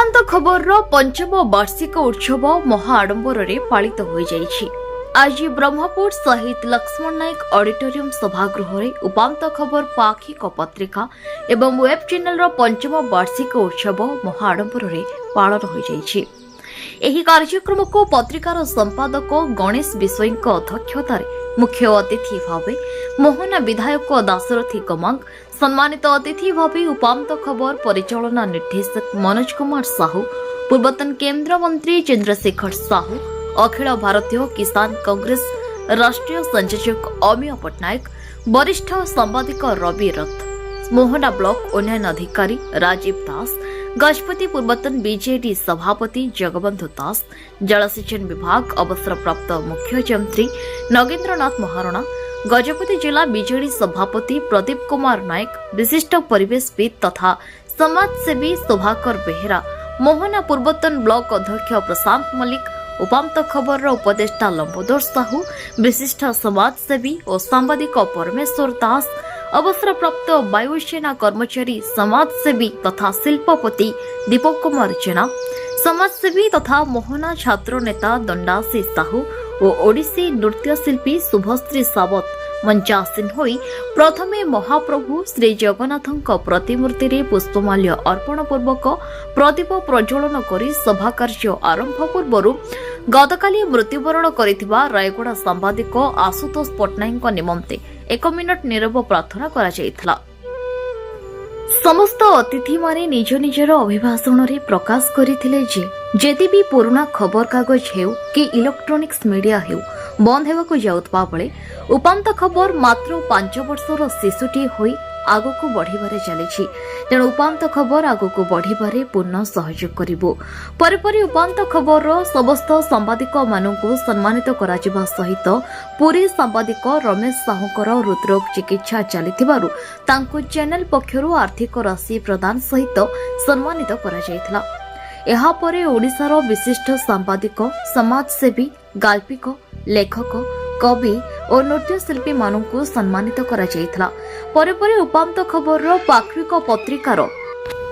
उपांत खबर पंचम वार्षिक उत्सव महा आडंबर पालित हो जाइछि। आज ब्रह्मपुर शहीद लक्ष्मण नायक ऑडिटोरियम सभागृह रे उपांत खबर पाक्षिक पत्रिका एवं वेब चैनल पंचम वार्षिक उत्सव महा आडंबर पालन हो जाइछि। एही कार्यक्रम को पत्रिकार संपादक गणेश विश्वई अध्यक्षतार मुख्य अतिथि भाव मोहना विधायक दाशरथी कमांग, सम्मानित अतिथि भाव उपांत खबर परिचालना निर्देशक मनोज कुमार साहू, पूर्वतन केंद्र मंत्री चंद्रशेखर साहू, अखिल भारतीय किसान कांग्रेस राष्ट्रीय संयोजक अमीय पट्टनायक, वरिष्ठ सांबादिक रवि रथ, मोहना ब्लॉक उन्नयन अधिकारी राजीव दास, गजपति पूर्वतन बीजेडी सभापति जगबंधु दास, जलसेचन विभाग अवसरप्राप्त मुख्य यंत्री नगेंद्रनाथ महाराणा, गजपति जिला बीजेडी सभापति प्रदीप कुमार नायक, विशिष्ट परिवेशविद तथा समाजसेवी शोभाकर बेहेरा, मोहना पूर्वतन ब्लॉक अध्यक्ष प्रशांत मल्लिक, उपांत खबर उपदेष्टा लंबोदर साहू, विशिष्ट समाजसेवी और सांबादिक परमेश्वर दास, अवसरप्राप्त वायुसेना कर्मचारी समाजसेवी तथा शिल्पपति दीपक कुमार जेना, समाजसेवी तथा मोहना छात्र नेता दंडासी साहू और ओडिसी नृत्यशिल्पी शुभश्री सावत मंचासीन होई प्रथमे महाप्रभु श्री जगन्नाथ प्रतिमूर्ति रे पुष्पमाल्य अर्पण पूर्वक प्रदीप प्रज्वलन करी सभा कार्य आरंभ पूर्व गतकाली मृत्युवरण करिथिबा रायगड़ा सांबादिक आशुतोष पट्टनायक निमंते 1 मिनिट नीरव प्रार्थना करा जायथिला। समस्त अतिथि माने निज निजर अभिभाषण रे प्रकाश करिथिले जे जेदी भी पुराना खबर कागज हेउ कि इलेक्ट्रोनिक्स मीडिया हेउ बंद हेबाकु जाउतबा बेले उपांत खबर मात्र 5 वर्षर शिशुटी होई आगको बढ़िबारे चलीछि। तेणु उपांत खबर आगको बढ़िबारे पूर्ण सहयोग करिबो। परे उपांत खबर समस्त सांबादिक मानकु सम्मानित कराजिबा सहित पुरी सांबादिक रमेश साहुकर हृदरोग चिकित्सा चलिथिबारु तांको चैनल पक्षरु आर्थिक राशि प्रदान सहित सम्मानित करा जायथिला। एहा परे ओडिसार विशिष्ट सांबादिक, समाजसेवी, गाल्पिक, लेखक, कवि और नृत्यशिल्पी मानकु सम्मानित करा जायथिला। परे उपांत खबर पाक्षिक पत्रिकार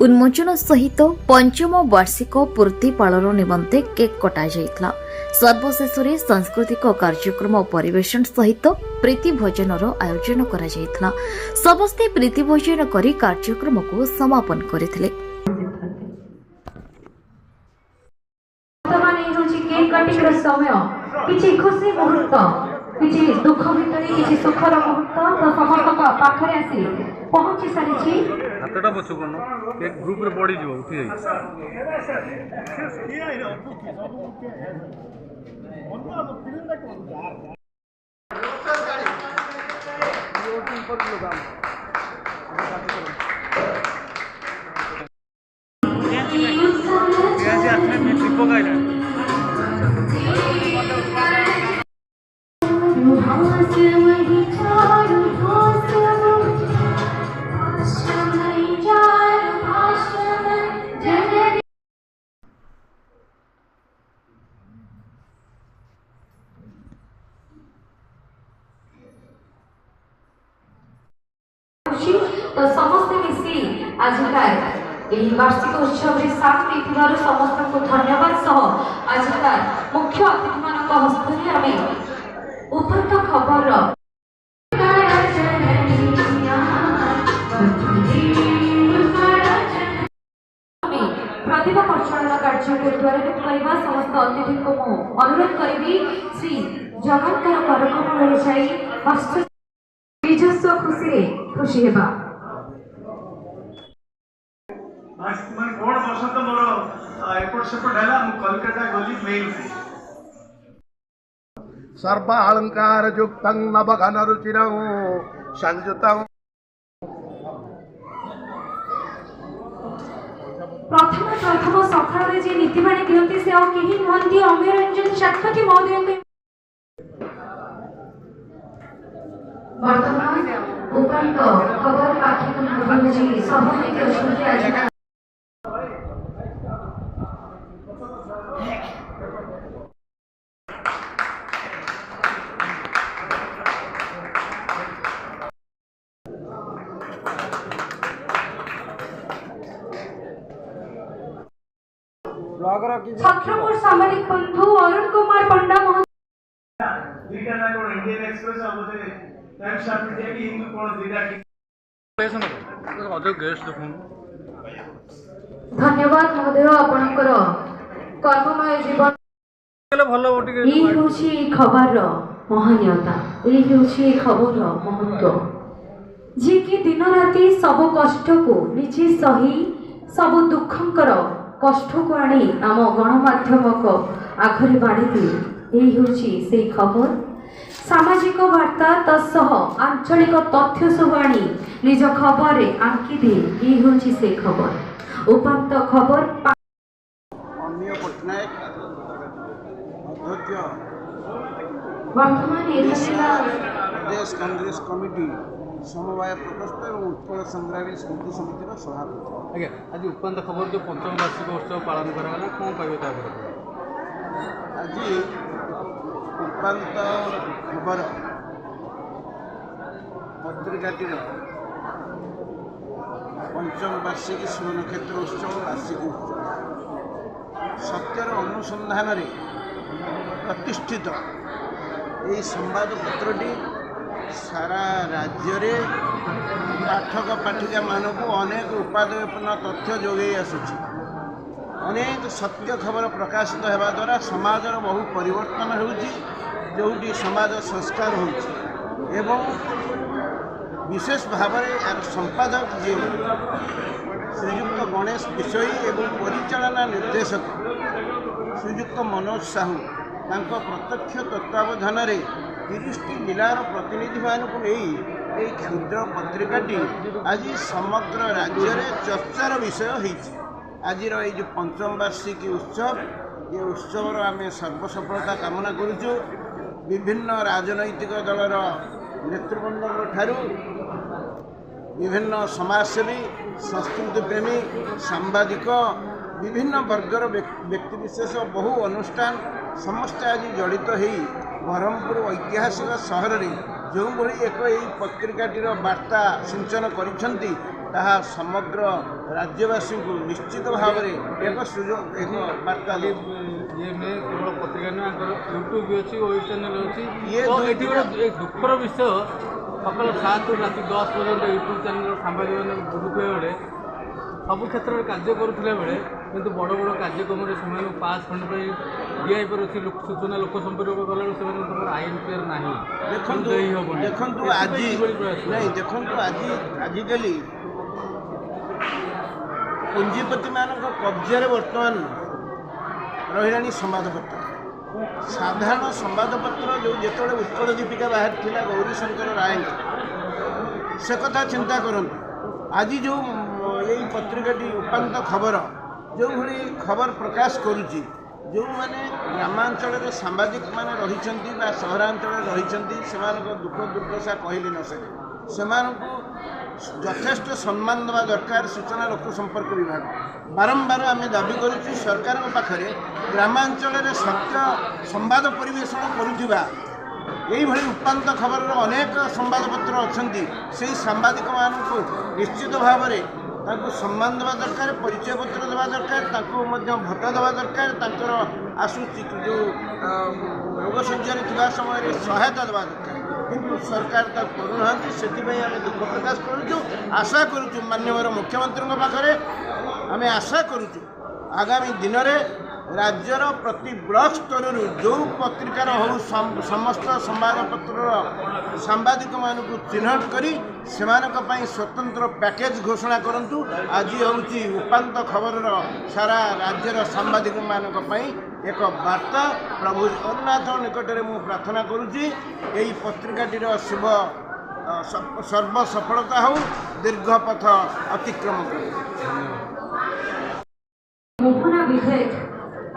उन्मोचन सहित पंचम वार्षिक पूर्ति पालन निमंते केक कटा जायथिला। सर्वशेष सांस्कृतिक कार्यक्रम परिवेशन सहित प्रीति भोजनर आयोजन करा जायथिला। समस्ते प्रीति भोजन करी कार्यक्रम को समापन करथिले। समय किछि खुशी मुहूर्त, किछि दुख भितर किछि सुखर मुहूर्त तो समस्त पाखरे आसी पहुंची सारिछि। हातटा बसु कोन एक ग्रुप रे बॉडी जो उठी जाई तो समस्त मिसी आजकार एही वार्षिक उत्सव रे साथ रहिथिबार समस्त को धन्यवाद सह आजकार मुख्य अतिथि मानक हस्तरे आमे उपांत खबर प्रतिभा प्रचलन कार्य को त्वरित करबा समस्त अतिथि को अनुरोध करबी श्री जगन्नाथ कार्यक्रम रे जाई वास्तव निजस्व खुशी हेबा। मैं कोड वर्ष तो मोर एपट सेपट है कलकत्ता गली मेल सर्व अलंकार युक्तं नवघन रुचिरं संयुतं। प्रथम सकाळ जे नीतिबाणी दियंती से और केही नुहंती अमीय रंजन शतपथी महोदय वर्तमान उपांत खबर पाठ्यक्रम सभापति छत्रपुर सामरिक बंधु अरुण कुमार पंडा महोदय ଦୁଇଟା ନା କଣ ଇଣ୍ଡିଆନ ଏକ୍ସପ୍ରେସ ଆଉ ବୋଧେ ଟାଇମ୍ସ ଅଫ୍ ଇଣ୍ଡିଆ କି ହିନ୍ଦୁ କଣ ଦୁଇଟା ଅଧିକ ଗେଷ୍ଟ ଦେଖୁନ धन्यवाद महोदय आपणकर कर्ममय जीवन ଭଲ ଟିକେ এই ହେଉଛି ଖବରର ମହନୀୟତା ଏହି ହେଉଛି ଖବରର ମହତ୍ଵ ଯିଏକି ଦିନ ରାତି ସବୁ କଷ୍ଟକୁ ନିଜେ ସହି ସବୁ ଦୁଃଖଙ୍କର କଷ୍ଟକୁ ଆଣି ଆମ ଗଣମାଧ୍ୟମକ ଆଗରେ ବାଢ଼ିଦିଏ ଏହି ହେଉଛି ସେଇ ଖବର ସାମାଜିକ ବାର୍ତ୍ତା ତତ୍ସହ ଆଞ୍ଚଳିକ ତଥ୍ୟ ସବୁ ଆଣି ନିଜ ଖବରରେ ଆଙ୍କିଦିଏ ଏହି ହେଉଛି ସେଇ ଖବର ଉପାନ୍ତ ଖବର ଅମିୟ ପଟ୍ଟନାୟକ ଅଧ୍ୟକ୍ଷ ବର୍ତ୍ତମାନ ପ୍ରଦେଶ କଂଗ୍ରେସ କମିଟି ସମବାୟ ପ୍ରକୋଷ୍ଠ ଏବଂ ଉତ୍କଳ ସଂଗ୍ରାମୀ ସ୍ମୃତି ସମିତିର ସଭାପତି। ଆଜ୍ଞା ଆଜି ଉପାନ୍ତ ଖବର ଯେଉଁ ପଞ୍ଚମ ବାର୍ଷିକ ଉତ୍ସବ ପାଳନ କରାଗଲା କ'ଣ କହିବେ ତାପରେ ଆଜି ଉପାନ୍ତ ଖବର ପତ୍ରିକାଟିର ପଞ୍ଚମ ବାର୍ଷିକୀ ସୁବର୍ଣ୍ଣକ୍ଷେତ୍ର ଉତ୍ସବ ବାର୍ଷିକୀ ଉତ୍ସବ ସତ୍ୟର ଅନୁସନ୍ଧାନରେ ପ୍ରତିଷ୍ଠିତ ଏହି ସମ୍ବାଦପତ୍ରଟି ସାରା ରାଜ୍ୟରେ ପାଠକ ପାଠିକାମାନଙ୍କୁ ଅନେକ ଉପାଦେୟପୂର୍ଣ୍ଣ ତଥ୍ୟ ଯୋଗାଇ ଆସୁଛି। ଅନେକ ସତ୍ୟ ଖବର ପ୍ରକାଶିତ ହେବା ଦ୍ୱାରା ସମାଜର ବହୁ ପରିବର୍ତ୍ତନ ହେଉଛି ଯେଉଁଠି ସମାଜ ସଂସ୍କାର ହେଉଛି ଏବଂ ବିଶେଷ ଭାବରେ ଏହାର ସମ୍ପାଦକ ଯିଏ ଶ୍ରୀଯୁକ୍ତ ଗଣେଶ ବିଷୋୟୀ ଏବଂ ପରିଚାଳନା ନିର୍ଦ୍ଦେଶକ ଶ୍ରୀଯୁକ୍ତ ମନୋଜ ସାହୁ ତାଙ୍କ ପ୍ରତ୍ୟକ୍ଷ ତତ୍ତ୍ୱାବଧାନରେ 30ଟି ଜିଲ୍ଲାର ପ୍ରତିନିଧିମାନଙ୍କୁ ନେଇ ଏହି କ୍ଷୁଦ୍ର ପତ୍ରିକାଟି ଆଜି ସମଗ୍ର ରାଜ୍ୟରେ ଚର୍ଚ୍ଚାର ବିଷୟ ହୋଇଛି। ଆଜିର ଏଇ ଯେଉଁ ପଞ୍ଚମ ବାର୍ଷିକୀ ଉତ୍ସବ ଏ ଉତ୍ସବର ଆମେ ସର୍ବସଫଳତା କାମନା କରୁଛୁ। ବିଭିନ୍ନ ରାଜନୈତିକ ଦଳର ନେତୃବୃନ୍ଦଙ୍କ ଠାରୁ ବିଭିନ୍ନ ସମାଜସେବୀ ସଂସ୍କୃତି ପ୍ରେମୀ ସାମ୍ବାଦିକ ବିଭିନ୍ନ ବର୍ଗର ବ୍ୟକ୍ତିବିଶେଷ ବହୁ ଅନୁଷ୍ଠାନ ସମସ୍ତେ ଆଜି ଜଡ଼ିତ ହୋଇ ବ୍ରହ୍ମପୁର ଐତିହାସିକ ସହରରେ ଯେଉଁଭଳି ଏକ ଏହି ପତ୍ରିକାଟିର ବାର୍ତ୍ତା ସିଞ୍ଚନ କରିଛନ୍ତି ତାହା ସମଗ୍ର ରାଜ୍ୟବାସୀଙ୍କୁ ନିଶ୍ଚିତ ଭାବରେ ଏକ ସୁଯୋଗ ଏକ ବାର୍ତ୍ତା ଇଏ କେବଳ ପତ୍ରିକା ନୁହେଁ ଆଙ୍କର ୟୁଟ୍ୟୁବ୍ ବି ଅଛି ୱେବ୍ ଚ୍ୟାନେଲ୍ ଅଛି ଇଏ ତ ଏଠି ଗୋଟେ ଦୁଃଖର ବିଷୟ ସକାଳ 7ରୁ ରାତି 10 ପର୍ଯ୍ୟନ୍ତ ୟୁଟ୍ୟୁବ୍ ଚ୍ୟାନେଲ୍ର ସାମ୍ବାଦିକମାନେ ବୁଲୁଥିବା ବେଳେ ସବୁ କ୍ଷେତ୍ରରେ କାର୍ଯ୍ୟ କରୁଥିଲା ବେଳେ କିନ୍ତୁ ବଡ଼ ବଡ଼ କାର୍ଯ୍ୟକ୍ରମରେ ସେମାନଙ୍କୁ ପାସ୍ ଖଣ୍ଡ ପାଇଁ ଦିଆଯାଇପାରୁଛି ସୂଚନା ଲୋକ ସମ୍ପର୍କ କଲାବେଳକୁ ସେମାନଙ୍କର ଆଇନ କ୍ଲିୟର ନାହିଁ। ଦେଖନ୍ତୁ ଆଜିକାଲି ପୁଞ୍ଜିପତିମାନଙ୍କ କବ୍ଜାରେ ବର୍ତ୍ତମାନ ରହିଲାଣି ସମ୍ବାଦପତ୍ର। ସାଧାରଣ ସମ୍ବାଦପତ୍ର ଯେଉଁ ଯେତେବେଳେ ଉତ୍କଳ ଦୀପିକା ବାହାରିଥିଲା ଗୌରୀଶଙ୍କର ରାୟଙ୍କ ସେ କଥା ଚିନ୍ତା କରନ୍ତୁ। ଆଜି ଯେଉଁ ଏଇ ପତ୍ରିକାଟି ଉପାନ୍ତ ଖବର ଯେଉଁଭଳି ଖବର ପ୍ରକାଶ କରୁଛି ଯେଉଁମାନେ ଗ୍ରାମାଞ୍ଚଳରେ ସାମ୍ବାଦିକମାନେ ରହିଛନ୍ତି ବା ସହରାଞ୍ଚଳରେ ରହିଛନ୍ତି ସେମାନଙ୍କ ଦୁଃଖ ଦୁର୍ଦ୍ଦଶା କହିଲେ ନ ସରେ। ସେମାନଙ୍କୁ ଯଥେଷ୍ଟ ସମ୍ମାନ ଦେବା ଦରକାର ସୂଚନା ଲୋକ ସମ୍ପର୍କ ବିଭାଗ। ବାରମ୍ବାର ଆମେ ଦାବି କରୁଛୁ ସରକାରଙ୍କ ପାଖରେ ଗ୍ରାମାଞ୍ଚଳରେ ସତ୍ୟ ସମ୍ବାଦ ପରିବେଷଣ କରୁଥିବା এইভাবে উপান্ত খবরের অনেক সম্বাদপত্র অনেক সেই সাংবাদিকମାନଙ୍କୁ নিশ্চিত ভাবে তাঁকু সম্মান দেওয়া দরকার পরিচয়পত্র দেওয়া দরকার তাঁকু ভত্তা দেওয়া দরকার তাঁর আসুচি যে রোগশয্যারে থাকা সময় সহায়তা দেওয়া দরকার কিন্তু সরকার তা করু না সেপাই আমি দুঃখ প্রকাশ করুছু আশা করুছু মাননীয় মুখ্যমন্ত্রী পাখে আমি আশা করুছু আগামী দিନରେ राज्यर प्रति ब्लक स्तर जो पत्रिकार हो समस्त संवादपत्र सांबादिक मानक चिन्हट करी स्वतंत्र पैकेज घोषणा करंतु। आज हूँ उपांत खबर सारा राज्यर सांबादिक मानक एक वार्ता प्रभु जगन्नाथ निकट में मु प्रार्थना करुच्ची यही पत्रिकाटीर शुभ सर्व सफलता हो दीर्घ पथ अतिक्रम कर।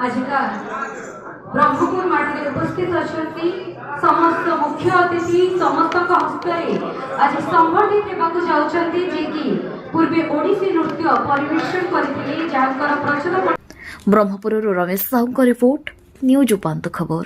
आजिका ब्रह्मपुर माटी उपस्थित अच्छा समस्त मुख्य अतिथि समस्त हस्ते आज संबर्धित होगा जे कि पूर्वे ओडिसी नृत्य परिवेषण करते जहाँ प्रचुर। ब्रह्मपुर रमेश साहू रिपोर्ट न्यूज उपांत खबर।